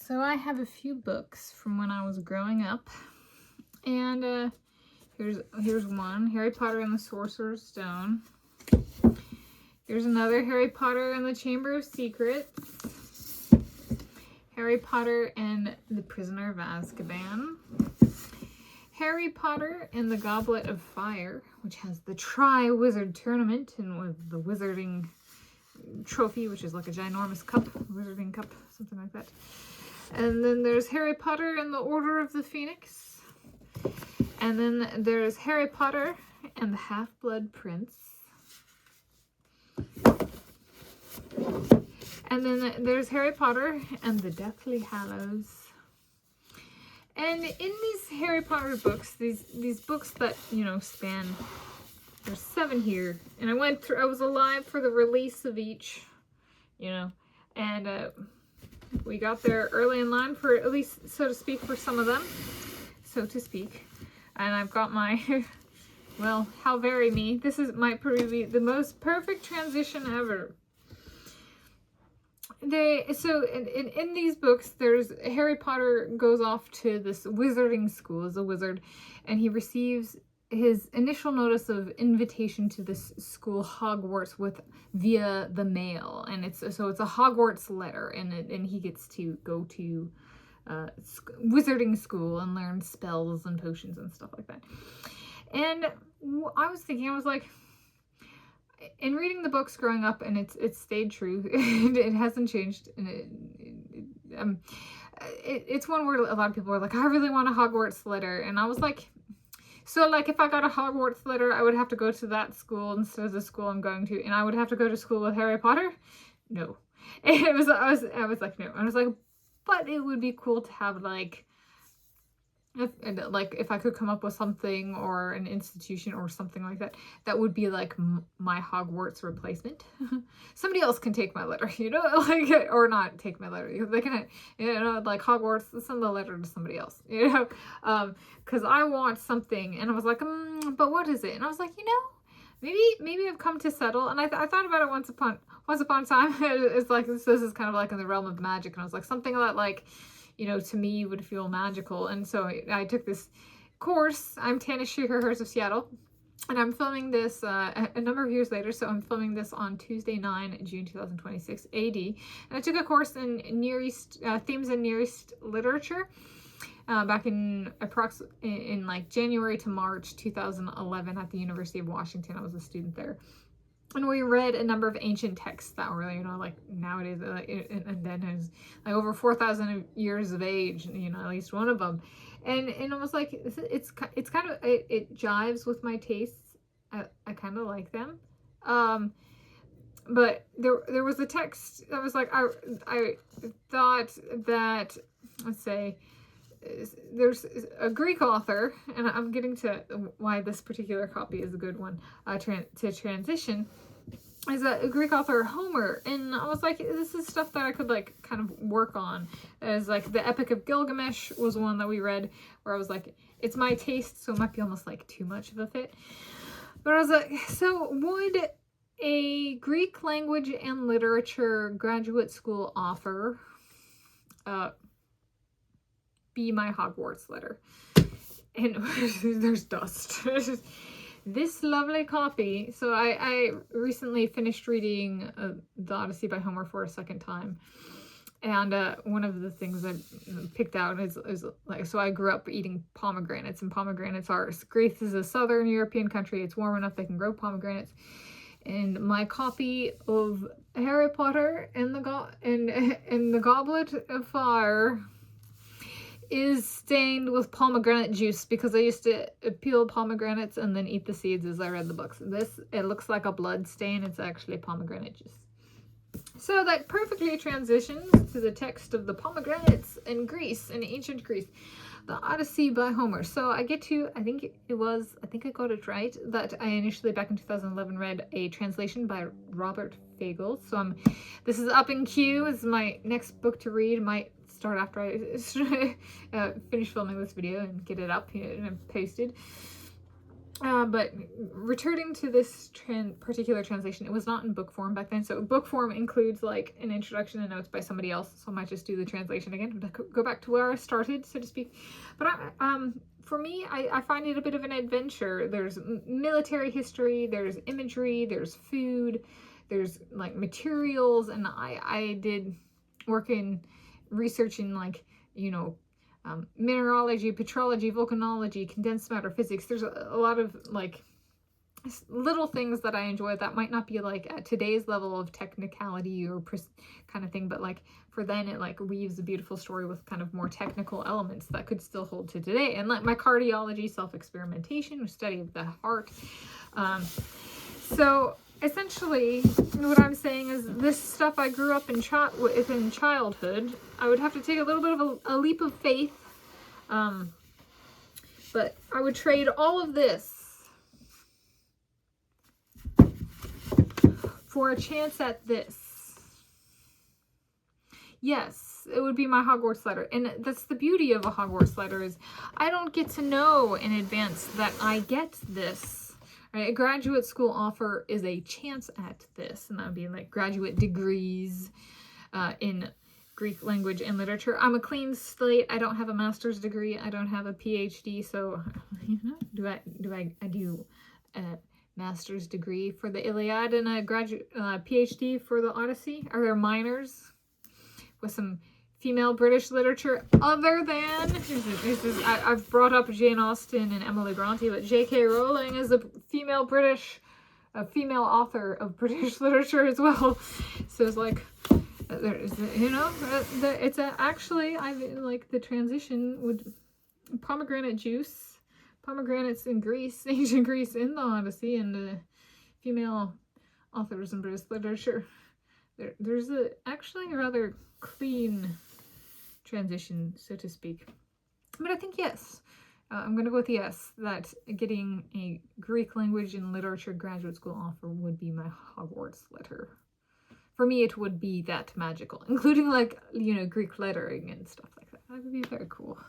So I have a few books from when I was growing up, and here's one, Harry Potter and the Sorcerer's Stone. Here's another, Harry Potter and the Chamber of Secrets. Harry Potter and the Prisoner of Azkaban. Harry Potter and the Goblet of Fire, which has the Tri-Wizard Tournament and with the Wizarding Trophy, which is like a ginormous cup, Wizarding cup, something like that. And then there's Harry Potter and the Order of the Phoenix. And then there's Harry Potter and the Half-Blood Prince. And then there's Harry Potter and the Deathly Hallows. And in these Harry Potter books, these books that, you know, span, there's 7 here. And I was alive for the release of each, you know, and we got there early in line for, at least, so to speak, for some of them, so to speak. And I've got my, well, how very me. This might be the most perfect transition ever. So in these books, there's Harry Potter goes off to this wizarding school as a wizard, and he receives his initial notice of invitation to this school, Hogwarts, via the mail, and it's a Hogwarts letter, and he gets to go to wizarding school and learn spells and potions and stuff like that. And I was thinking, I was like, in reading the books growing up, and it's stayed true, it hasn't changed, and it's one where a lot of people are like, I really want a Hogwarts letter, and I was like, so like if I got a Hogwarts letter, I would have to go to that school instead of the school I'm going to, and I would have to go to school with Harry Potter? No. I was like, no. I was like, but it would be cool to have like, if I could come up with something, or an institution or something like that, that would be like my Hogwarts replacement. Somebody else can take my letter, you know, like, or not take my letter. They can, you know, like Hogwarts, send the letter to somebody else, you know, because I want something. And I was like, but what is it? And I was like, you know, maybe I've come to settle. And I thought about it once upon a time. It's like, this is kind of like in the realm of magic. And I was like, something that like, you know, to me would feel magical. And so I took this course. I'm Tanis of Seattle, and I'm filming this a number of years later. So I'm filming this on Tuesday, 9 June 2026 AD. And I took a course in Near East themes in Near East literature back in like January to March 2011 at the University of Washington. I was a student there. And we read a number of ancient texts that were, you know, like nowadays, and then is like over 4,000 years of age, you know, at least one of them. And I was like, it's kind of, it jives with my tastes. I kind of like them. But there was a text that was like, I thought that, let's say, there's a Greek author, and I'm getting to why this particular copy is a good one to transition, is a Greek author, Homer. And I was like, this is stuff that I could like kind of work on. As like the Epic of Gilgamesh was one that we read, where I was like, it's my taste, so it might be almost like too much of a fit. But I was like, so would a Greek language and literature graduate school offer be my Hogwarts letter? And there's dust. This lovely copy. So I recently finished reading The Odyssey by Homer for a second time. And one of the things I picked out is like, so I grew up eating pomegranates, and pomegranates are, Greece is a southern European country. It's warm enough they can grow pomegranates. And my copy of Harry Potter and the Goblet of Fire is stained with pomegranate juice, because I used to peel pomegranates and then eat the seeds as I read the books. It looks like a blood stain. It's actually pomegranate juice. So that perfectly transitions to the text of the pomegranates in Greece, in ancient Greece, the Odyssey by Homer. So I get to, I think I got it right, that I initially back in 2011 read a translation by Robert Fagel. So this is up in queue. This is my next book to read. Might start after I finish filming this video and get it up and posted. But returning to this particular translation, it was not in book form back then. So book form includes like an introduction and notes by somebody else. So I might just do the translation again, go back to where I started, so to speak. But for me, I find it a bit of an adventure. There's military history, there's imagery, there's food, there's like materials, and I did work in researching like, you know, mineralogy, petrology, volcanology, condensed matter physics. There's a lot of like little things that I enjoy that might not be like at today's level of technicality or kind of thing, but like for then it like weaves a beautiful story with kind of more technical elements that could still hold to today. And like my cardiology, self-experimentation, study of the heart. So essentially what I'm saying is this stuff I grew up in childhood, I would have to take a little bit of a leap of faith, but I would trade all of this for a chance at this. Yes, it would be my Hogwarts letter. And that's the beauty of a Hogwarts letter, is I don't get to know in advance that I get this. Right? A graduate school offer is a chance at this. And that would be like graduate degrees in Greek language and literature. I'm a clean slate. I don't have a master's degree. I don't have a PhD. So, you know, I do a master's degree for the Iliad and a graduate PhD for the Odyssey? Are there minors with some female British literature other than I've brought up Jane Austen and Emily Bronte, but J.K. Rowling is a female author of British literature as well. So it's like, there's, you know, it's actually, I like the transition would pomegranate juice, pomegranates in Greece, ancient Greece in the Odyssey, and female authors in British literature. There's actually a rather clean transition, so to speak. But I think yes, I'm going to go with yes, that getting a Greek language and literature graduate school offer would be my Hogwarts letter. For me, it would be that magical, including like, you know, Greek lettering and stuff like that. That would be very cool.